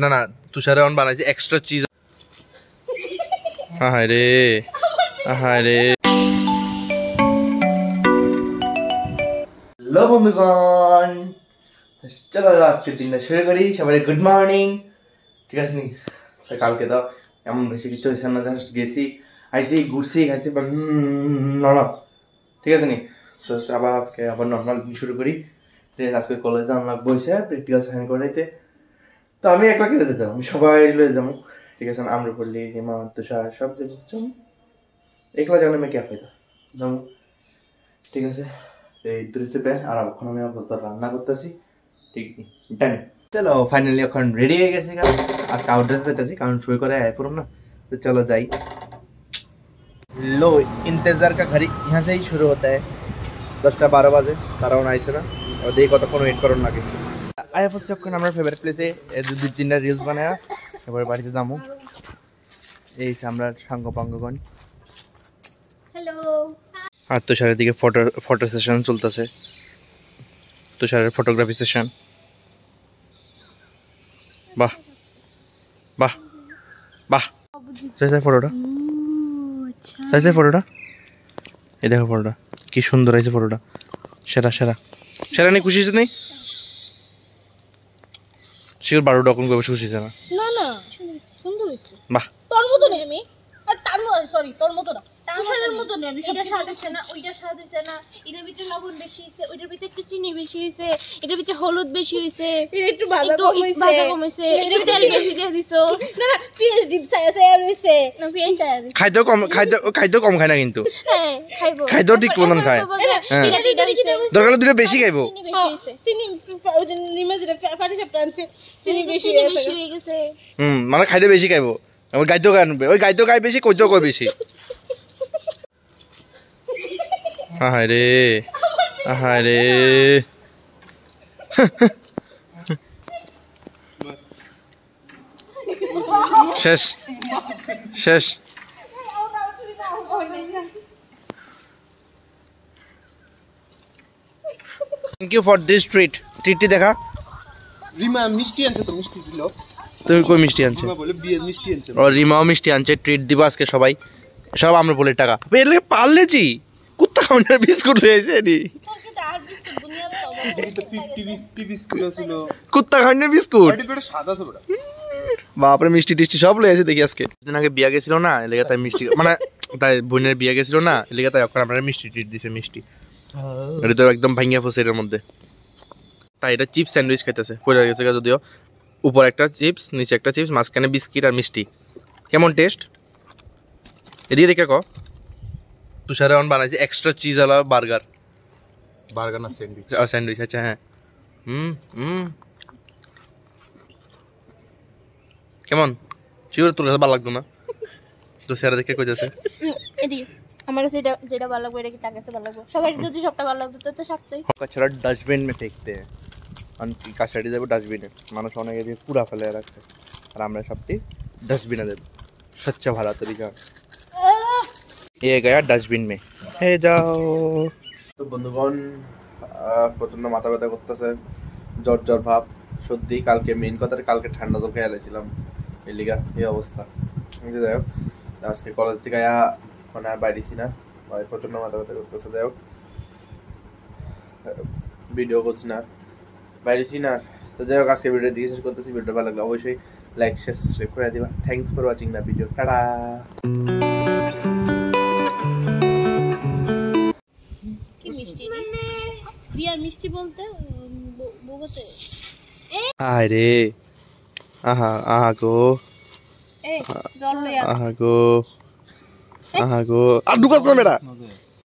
না না তুষারে অন বানাইছে এক্সট্রা চিজ হায় রে হ্যালো বন্ধুগণ চলো আজকের দিনটা শুরু করি সবাই গুড মর্নিং ঠিক আছে নি কালকে তো এমন বেশি কিছু হয়েছে না জাস্ট গেছি আইসি ঘুরছি খাইছি ঠিক আছে নি তো আবার আজকে আবার নর্মাল দিন শুরু করি ঠিক আছে আজকে কলেজে আমার বইছে প্র্যাকটিক্যাল সাইন করাইতে তো আমি একলা কেটে যেতাম আমি সবাই লয়ে যাবো ঠিক আছে আম্রপল্লী হিমা তুষার সব যাবো একলা যাবো আমি ক্যাফে যাবো ঠিক আছে এই দৃশ্যে প্যান আর এখন আমি আপাতত রান্না করতেছি ঠিক টাইম চলো ফাইনালি এখন রেডি হয়ে গেছে আজকে আউটড্রেস যেতেছি কারণ শুরু করে আয় পড়ুম ना तो चलो जाई लो इंतजार का घड़ी यहाँ से ही शुरू होता है 10-12 बजे तारा आइसे ना और देखो कतक्षण वेट करन लागे आया फर्स्ट যখন আমরা ফেভারিট প্লেসে দুই তিনটা রিলস বানায়া এবার বাড়িতে যামু এই আমরা সাঙ্গপাঙ্গগণ হ্যালো আর তুষারের দিকে ফটো সেশন চলতেছে তুষারের ফটোগ্রাফি সেশন বাহ বাহ বাহ সাইজের ফটোটা সাইজের ফটোটা এই দেখো ফটোটা কি সুন্দর হয়েছে ফটোটা সেরা সেরা সেরা নেই খুশি হয়েছে নেই শিওর 12টা কোন খুশি হয়েছে না না না সুন্দর হয়েছে বাহ তোর মতো নেই আমি তার মতো সরি তোর মতো না তুষারের মতো নেই আমি এটা স্বাদ হচ্ছে না ওইটা স্বাদ হচ্ছে না এটার ভিতরে লবণ বেশি হইছে ওইটার ভিতরে একটু চিনি বেশি হইছে এটার ভিতরে হলুদ বেশি হইছে এটা একটু ভাজা কম হইছে এটার তেল বেশি দিয়ে দিছো না না পিএইচ ডিপ সাইছে হইছে না পিএইচ সাইছে খাইতো কম খায় না কিন্তু হ্যাঁ খাইবো খাইতো ঠিক কোনন খায় দরকার দুটো বেশি খাইবো চিনি নিমা যেটা ফাটি সব টানছে চিনি বেশি হয়ে গেছে মানে খাইতে বেশি খাইবো ওই গাইতো গানবে ওই গাইতো গাই বেশি কইতো কই বেশি হায় রে শেষ শেষ থ্যাংক ইউ ফর দিস ট্রিটটি দেখা রিমা মিষ্টি আনছে তো মিষ্টি দিল তুমি কই মিষ্টি আনছে বলে বিয়ের মিষ্টি আনছে ও রিমাও মিষ্টি আনছে ট্রিট দিব আজকে সবাই সব আমরা বলে টাকা এর লাগে পারলেছি কুত্তা খাওয়ানোর বিস্কুট হয়েছে নি কুত্তা খাওয়ানোর বিস্কুট বাপরে মিষ্টি টিষ্টি সব লয়েছে দেখি আজকে দিন আগে বিয়া গেছিল না এলাকা তাই মিষ্টি মানে তাই বোনের বিয়া গেছিল না এলাকা তাই এখন আপনারা মিষ্টি ট্রিট দিছে মিষ্টি এটা তো একদম ভাঙিয়া ফসে এর মধ্যে তাই এটা চিপস স্যান্ডউইচ খাইতেছে পড়ে গেছে যদিও উপর একটা চিপস নিচে একটা চিপস মাঝখানে বিস্কিট আর মিষ্টি কেমন টেস্ট এদিকে দেখে ক তুষারে অন বানাইছে এক্সট্রা চিজ আলা বার্গার না স্যান্ডউইচ আচ্ছা হ্যাঁ কেমন শিওর তোর কাছে ভালো লাগতো না তুষারে দেখে কইতাছে এদিকে আমার কাছে যেটা ভালো লাগবে এটা কি তার কাছে ভালো লাগবে সবাই যদি সবটা ভালো লাগতো তো সবটাই कचरा डस्टबिन में फेंकते हैं কাছাড়ি দেবো ডাস্টবিনে মানুষ অনেকে দিয়ে পুরা ফেলে রাখছে আর আমরা সবটি ডাস্টবিনে দেবো স্বচ্ছ ভারত অভিযান ये गया डस्टबिन में हे जाओ তো বন্ধুগণ প্রচন্ড মাথা ব্যথা করতেছে জ্বর ভাব সত্যি কালকে মেইন কথা কালকে ঠান্ডা জল খেয়ে এলাইছিলাম এই লিগা এই অবস্থা যাই হোক আজকে কলেজ থেকে মানে বাইরেছি না প্রচন্ড মাথা ব্যথা করতেছে যাই হোক ভিডিও করছি না বাইরেছি না তো যাই হোক আজকে ভিডিও দিয়ে শেষ করতেছি ভিডিও ভালো লাগলে অবশ্যই লাইক শেয়ার সাবস্ক্রাইব করে দিবা thanks for watching the video tata কি মিষ্টি মানে বিয়ার মিষ্টি বলতে বগতে হায় রে আহা গো জল লইয়া আহা গো আর ঢুকাস না মেডা